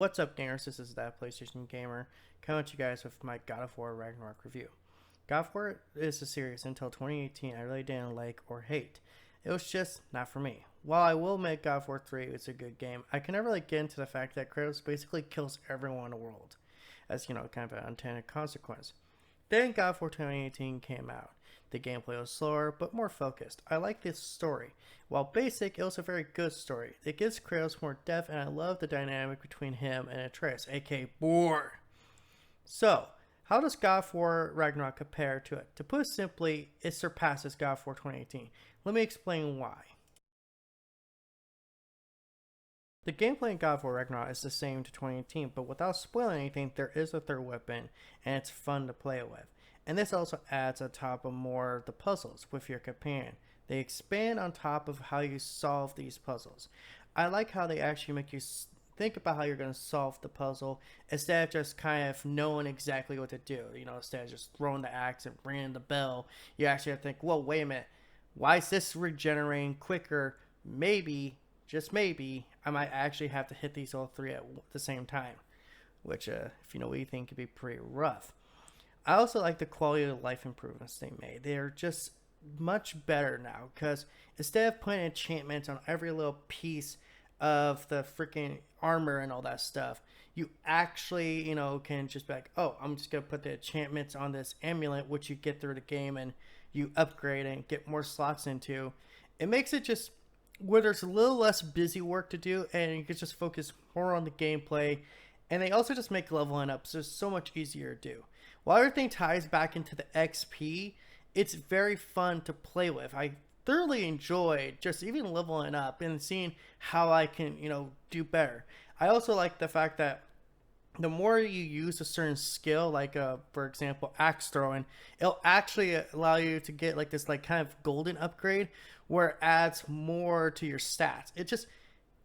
What's up, gamers? This is That PlayStation Gamer coming to you guys with my God of War Ragnarok review. God of War is a series until 2018 I really didn't like or hate. It was just not for me. While I will make God of War 3 it's a good game, I can never really get into the fact that Kratos basically kills everyone in the world, as kind of an unintended consequence. Then God of War 2018 came out. The gameplay was slower, but more focused. I like this story. While basic, it was a very good story. It gives Kratos more depth, and I love the dynamic between him and Atreus, aka Boar. So, how does God of War Ragnarok compare to it? To put it simply, it surpasses God of War 2018. Let me explain why. The gameplay in God of War Ragnarok is the same to 2018, but without spoiling anything, there is a third weapon, and it's fun to play with. And this also adds on top of more of the puzzles with your companion. They expand on top of how you solve these puzzles. I like how they actually make you think about how you're going to solve the puzzle instead of just kind of knowing exactly what to do. Instead of just throwing the axe and ringing the bell, you actually have to think, whoa, wait a minute. Why is this regenerating quicker? Maybe, just maybe, I might actually have to hit these all three at the same time. Which, if you know what you think, could be pretty rough. I also like the quality of life improvements they made. They're just much better now because instead of putting enchantments on every little piece of the freaking armor and all that stuff, you actually, can just be like, oh, I'm just going to put the enchantments on this amulet, which you get through the game and you upgrade and get more slots into. It makes it just where there's a little less busy work to do and you can just focus more on the gameplay. And they also just make leveling up so much easier to do. While everything ties back into the XP, it's very fun to play with. I thoroughly enjoyed just even leveling up and seeing how I can, do better. I also like the fact that the more you use a certain skill, like for example, axe throwing, it'll actually allow you to get like this kind of golden upgrade where it adds more to your stats.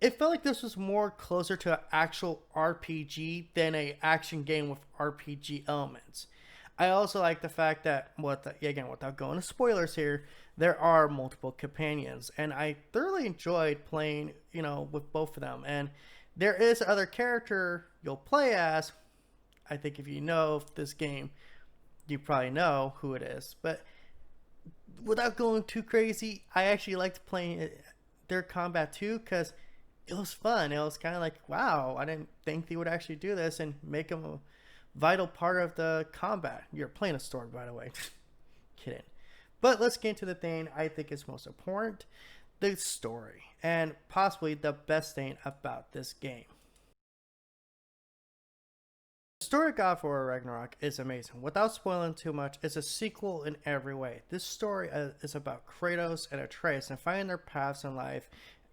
It felt like this was more closer to an actual RPG than a action game with RPG elements. I also like the fact that, again, without going to spoilers here, there are multiple companions, and I thoroughly enjoyed playing, with both of them. And there is other character you'll play as. I think if you know this game, you probably know who it is. But without going too crazy, I actually liked playing their combat too because it was fun. It was kind of like, wow, I didn't think they would actually do this and make them a vital part of the combat. You're playing a story, by the way. Kidding. But let's get into the thing I think is most important, the story, and possibly the best thing about this game. The story of God of War Ragnarok is amazing. Without spoiling too much, it's a sequel in every way. This story is about Kratos and Atreus and finding their paths in life,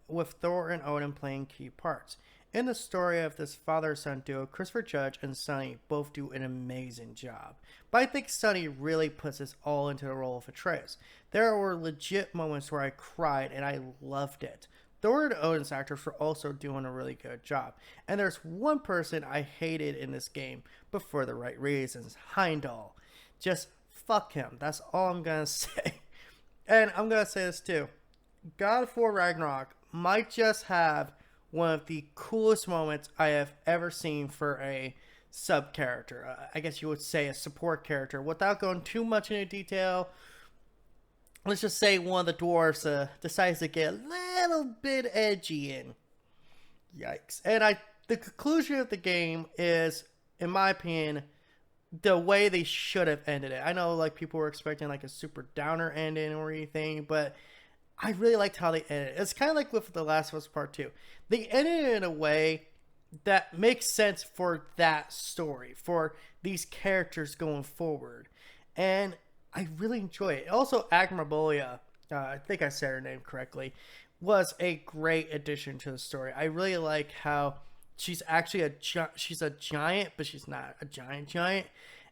with Thor and Odin playing key parts. In the story of this father-son duo, Christopher Judge and Sonny both do an amazing job. But I think Sonny really puts this all into the role of Atreus. There were legit moments where I cried and I loved it. Thor and Odin's actors were also doing a really good job. And there's one person I hated in this game, but for the right reasons. Heimdall. Just fuck him. That's all I'm gonna say. And I'm gonna say this too. God of War Ragnarok might just have one of the coolest moments I have ever seen for a sub character. I guess you would say a support character. Without going too much into detail, let's just say one of the dwarves decides to get a little bit edgy and yikes. And the conclusion of the game is, in my opinion, the way they should have ended it. I know people were expecting a super downer ending or anything, but I really liked how they ended it. It's kind of like with The Last of Us Part 2. They ended it in a way that makes sense for that story, for these characters going forward. And I really enjoy it. Also, Agmabolia, I think I said her name correctly, was a great addition to the story. I really like how she's actually she's a giant, but she's not a giant.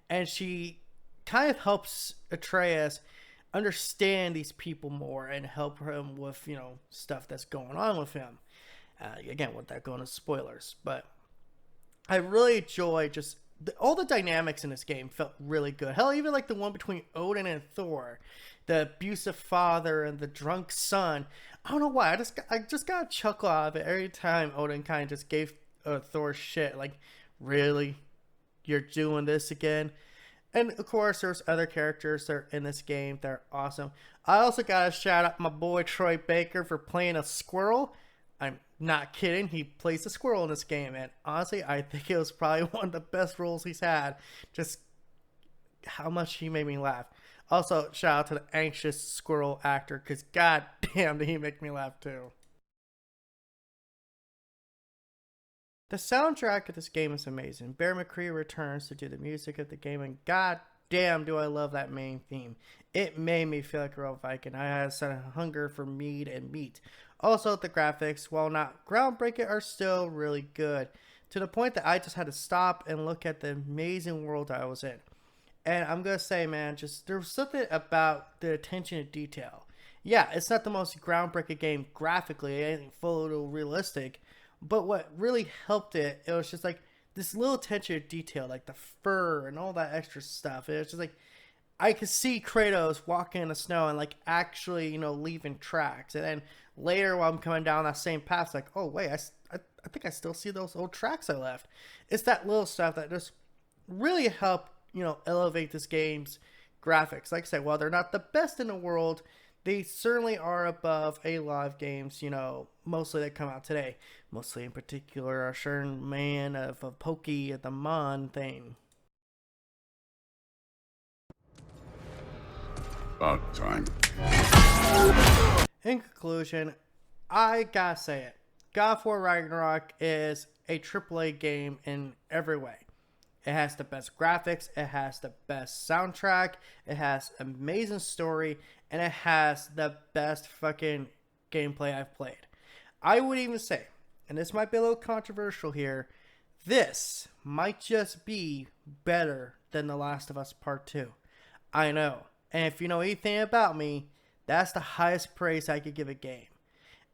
And she kind of helps Atreus understand these people more and help him with stuff that's going on with him, again without going to spoilers. But I really enjoy just all the dynamics in this game. Felt really good. Hell, even the one between Odin and Thor, the abusive father and the drunk son. I don't know why, I just got a chuckle out of it every time Odin kind of just gave Thor shit. Like, really? You're doing this again? And of course, there's other characters that are in this game that are awesome. I also gotta shout out my boy Troy Baker for playing a squirrel. I'm not kidding. He plays a squirrel in this game, and honestly, I think it was probably one of the best roles he's had. Just how much he made me laugh. Also, shout out to the anxious squirrel actor, because god damn did he make me laugh too. The soundtrack of this game is amazing. Bear McCree returns to do the music of the game, and god damn do I love that main theme. It made me feel like a real Viking. I had a hunger for mead and meat. Also, the graphics, while not groundbreaking, are still really good, to the point that I just had to stop and look at the amazing world I was in. And I'm gonna say, man, just there was something about the attention to detail. Yeah, it's not the most groundbreaking game graphically, anything photorealistic, but what really helped it, it was just like this little attention to detail, like the fur and all that extra stuff. It was just like I could see Kratos walking in the snow and like actually, leaving tracks. And then later, while I'm coming down that same path, it's like, oh wait, I think I still see those old tracks I left. It's that little stuff that just really helped, elevate this game's graphics. Like I said, while they're not the best in the world, they certainly are above a lot of games, mostly that come out today. Mostly in particular, a certain man of a Pokey at the Mon thing. About time. In conclusion, I gotta say it. God of War Ragnarok is a AAA game in every way. It has the best graphics, it has the best soundtrack, it has amazing story, and it has the best fucking gameplay I've played. I would even say, and this might be a little controversial here, this might just be better than The Last of Us Part 2. I know. And if you know anything about me, that's the highest praise I could give a game.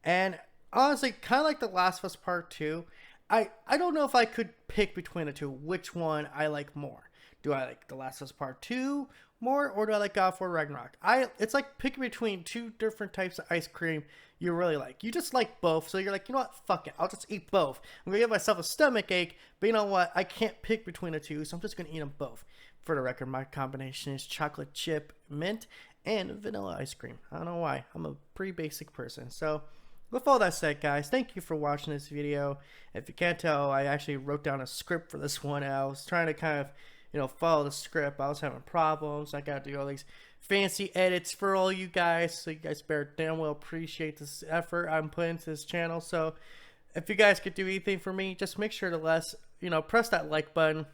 And honestly, kind of like The Last of Us Part 2, I don't know if I could pick between the two, which one I like more. Do I like The Last of Us Part 2 more, or do I like God of War Ragnarok? It's like picking between two different types of ice cream you really like. You just like both, so you're like, you know what, fuck it, I'll just eat both. I'm gonna give myself a stomach ache, but you know what, I can't pick between the two, so I'm just gonna eat them both. For the record, my combination is chocolate chip mint and vanilla ice cream. I don't know why, I'm a pretty basic person. So with all that said, guys, thank you for watching this video. If you can't tell, I actually wrote down a script for this one, and I was trying to kind of, follow the script. I was having problems. I got to do all these fancy edits for all you guys, so you guys better damn well appreciate this effort I'm putting into this channel. So if you guys could do anything for me, just make sure to press that like button.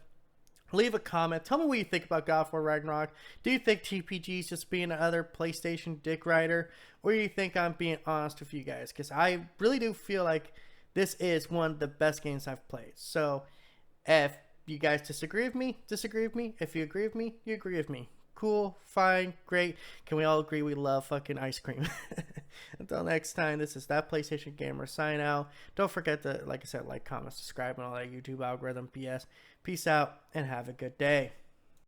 Leave a comment. Tell me what you think about God of War Ragnarok. Do you think TPG is just being another PlayStation dick rider? Or do you think I'm being honest with you guys? Because I really do feel like this is one of the best games I've played. So if you guys disagree with me, disagree with me. If you agree with me, you agree with me. Cool, fine, great. Can we all agree we love fucking ice cream? Until next time, this is That PlayStation Gamer sign out. Don't forget to, like I said, like, comment, subscribe, and all that YouTube algorithm BS. Peace out, and have a good day.